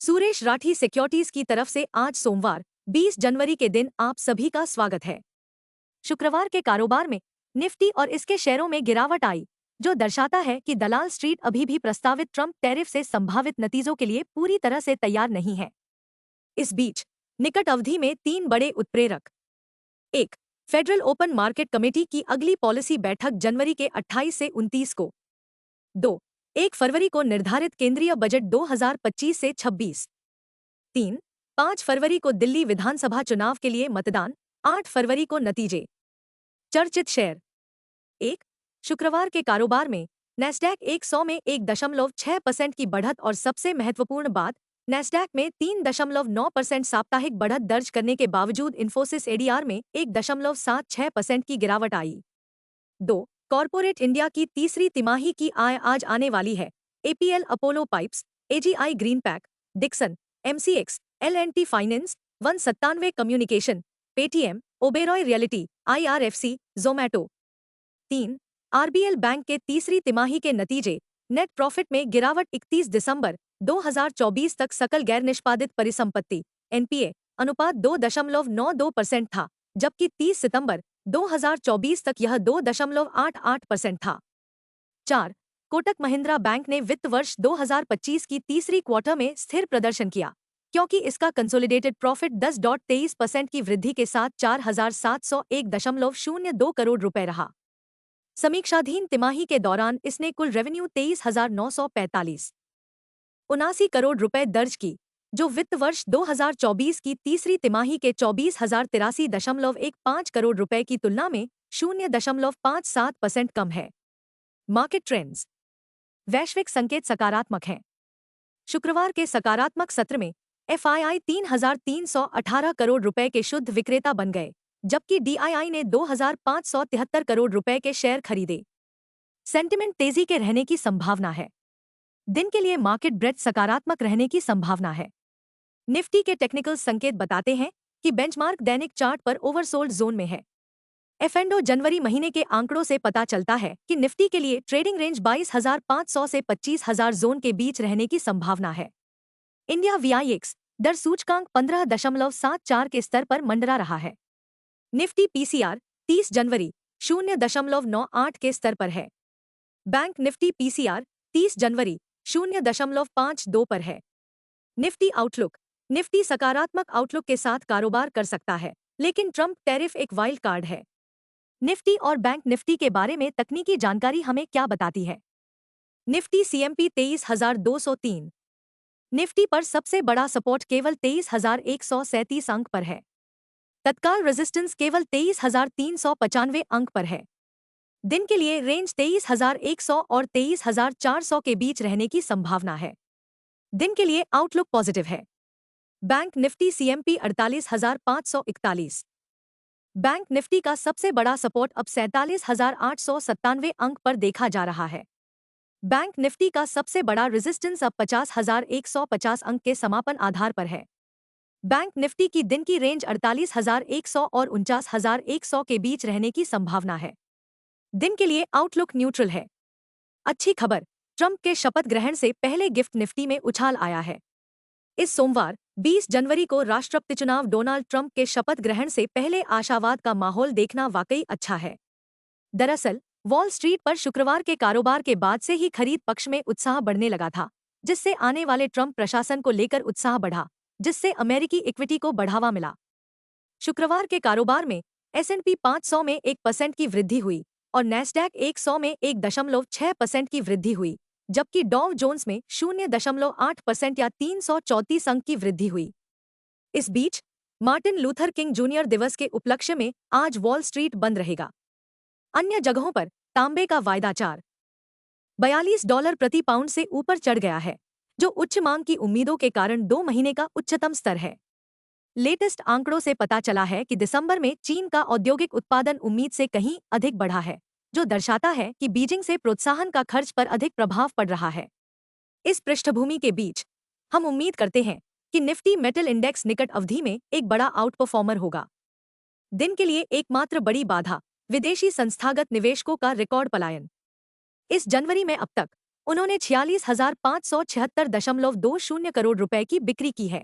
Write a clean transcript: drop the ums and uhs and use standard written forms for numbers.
Suresh Rathi securities की तरफ से आज सोमवार 20 जनवरी के दिन आप सभी का स्वागत है। शुक्रवार के कारोबार में निफ्टी और इसके शेयरों में गिरावट आई, जो दर्शाता है कि दलाल स्ट्रीट अभी भी प्रस्तावित ट्रंप टैरिफ से संभावित नतीजों के लिए पूरी तरह से तैयार नहीं है। इस बीच निकट अवधि में 3 बड़े उत्प्रेरक। 1. फेडरल ओपन मार्केट कमेटी की अगली पॉलिसी बैठक जनवरी के 28 से 29 को। 2. 1 फरवरी को निर्धारित केंद्रीय बजट 2025 से 26। 3. 5 फरवरी को दिल्ली विधानसभा चुनाव के लिए मतदान। 8 फरवरी को नतीजे। चर्चित शेयर। 1. शुक्रवार के कारोबार में नैस्डैक 100 में 1.6% की बढ़त और सबसे महत्वपूर्ण बात, नैस्डैक में 3.9% साप्ताहिक बढ़त दर्ज करने के बावजूद इन्फोसिस एडीआर में 1.76% की गिरावट आई। 2. कॉर्पोरेट इंडिया की तीसरी तिमाही की आय आज आने वाली है। APL Apollo pipes, AGI Greenpac, Dixon, MCX, L and T finance, 197 communication, Paytm, Oberoi realty, IRFC, Zomato. 3. RBL bank के तीसरी तिमाही के नतीजे, नेट प्रॉफिट में गिरावट 31 दिसंबर 2024 तक सकल गैर निष्पादित परिसंपत्ति एनपीए अनुपात 2.92% था, जबकि 30 सितंबर 2024 तक यह 2.88% था। 4. कोटक महिंद्रा बैंक ने वित्त वर्ष 2025 की तीसरी क्वार्टर में स्थिर प्रदर्शन किया, क्योंकि इसका कंसोलिडेटेड प्रॉफिट 10.23% की वृद्धि के साथ 4,701.02 करोड़ रुपए रहा। समीक्षाधीन तिमाही के दौरान इसने कुल रेवेन्यू 23,945.79 करोड़ रुपए दर्ज की, जो वित्त वर्ष 2024 की तीसरी तिमाही के 24,083.15 करोड़ रुपए की तुलना में 0.57% कम है। Market trends. वैश्विक संकेत सकारात्मक हैं। शुक्रवार के सकारात्मक सत्र में एफआईआई 3,318 करोड़ रुपए के शुद्ध विक्रेता बन गए, जबकि डीआईआई ने 2,573 करोड़ रुपए के शेयर खरीदे। सेंटिमेंट तेजी के रहने की संभावना है। दिन के लिए मार्केट ब्रेथ सकारात्मक रहने की संभावना है। निफ्टी के टेक्निकल संकेत बताते हैं कि बेंचमार्क दैनिक चार्ट पर ओवरसोल्ड जोन में है। एफएंडो जनवरी महीने के आंकड़ों से पता चलता है कि निफ्टी के लिए ट्रेडिंग रेंज 22,500 से 25,000 जोन के बीच रहने की संभावना है। इंडिया वीआईएक्स दर सूचकांक 15.74 के स्तर पर मंडरा रहा है। निफ्टी पीसीआर 30 जनवरी 0.98 के स्तर पर है। बैंक निफ्टी पीसीआर 30 जनवरी 0.52 पर है। Nifty outlook. निफ्टी सकारात्मक आउटलुक के साथ कारोबार कर सकता है, लेकिन ट्रंप टैरिफ एक वाइल्ड कार्ड है। निफ्टी और बैंक निफ्टी के बारे में तकनीकी जानकारी हमें क्या बताती है? Nifty CMP 23,203। निफ्टी पर सबसे बड़ा सपोर्ट केवल 23,137 अंक पर है। तत्काल रेजिस्टेंस केवल 23,395 अंक पर है। दिन के लिए रेंज 23,100 और 23,400 के बीच रहने की संभावना है। दिन के लिए आउटलुक पॉजिटिव है। Bank Nifty CMP 48,541। Bank Nifty का सबसे बड़ा सपोर्ट अब 47,897 अंक पर देखा जा रहा है। बैंक निफ्टी का सबसे बड़ा रेजिस्टेंस अब 50,150 अंक के समापन आधार पर है। बैंक निफ्टी की दिन की रेंज 48,100 और 49,100 के बीच रहने की संभावना है। दिन के लिए आउटलुक न्यूट्रल है। अच्छी खबर, ट्रंप के शपथ ग्रहण से पहले गिफ्ट निफ्टी में उछाल आया है। इस सोमवार 20 जनवरी को राष्ट्रपति चुनाव डोनाल्ड ट्रंप के शपथ ग्रहण से पहले आशावाद का माहौल देखना वाकई अच्छा है। दरअसल वॉल स्ट्रीट पर शुक्रवार के कारोबार के बाद से ही खरीद पक्ष में उत्साह बढ़ने लगा था, जिससे आने वाले ट्रंप प्रशासन को लेकर उत्साह बढ़ा, जिससे अमेरिकी इक्विटी को बढ़ावा मिला। शुक्रवार के कारोबार में S&P 500 में 1% की वृद्धि हुई और नैस्डैक 100 में 1.6% की वृद्धि हुई, जबकि डॉव जोन्स में 0.8% या 334 अंक की वृद्धि हुई। इस बीच मार्टिन लूथर किंग जूनियर दिवस के उपलक्ष्य में आज वॉल स्ट्रीट बंद रहेगा। अन्य जगहों पर तांबे का वायदा $42 प्रति पाउंड से ऊपर चढ़ गया है, जो उच्च मांग की उम्मीदों के कारण 2 महीने का उच्चतम स्तर है। लेटेस्ट आंकड़ों से पता चला है कि दिसंबर में चीन का औद्योगिक उत्पादन उम्मीद से कहीं अधिक बढ़ा है, जो दर्शाता है कि बीजिंग से प्रोत्साहन का खर्च पर अधिक प्रभाव पड़ रहा है। इस पृष्ठभूमि के बीच हम उम्मीद करते हैं कि निफ्टी मेटल इंडेक्स निकट अवधि में एक बड़ा आउट परफॉर्मर होगा। दिन के लिए एकमात्र बड़ी बाधा विदेशी संस्थागत निवेशकों का रिकॉर्ड पलायन। इस जनवरी में अब तक उन्होंने 46,576.20 करोड़ रुपए की बिक्री की है।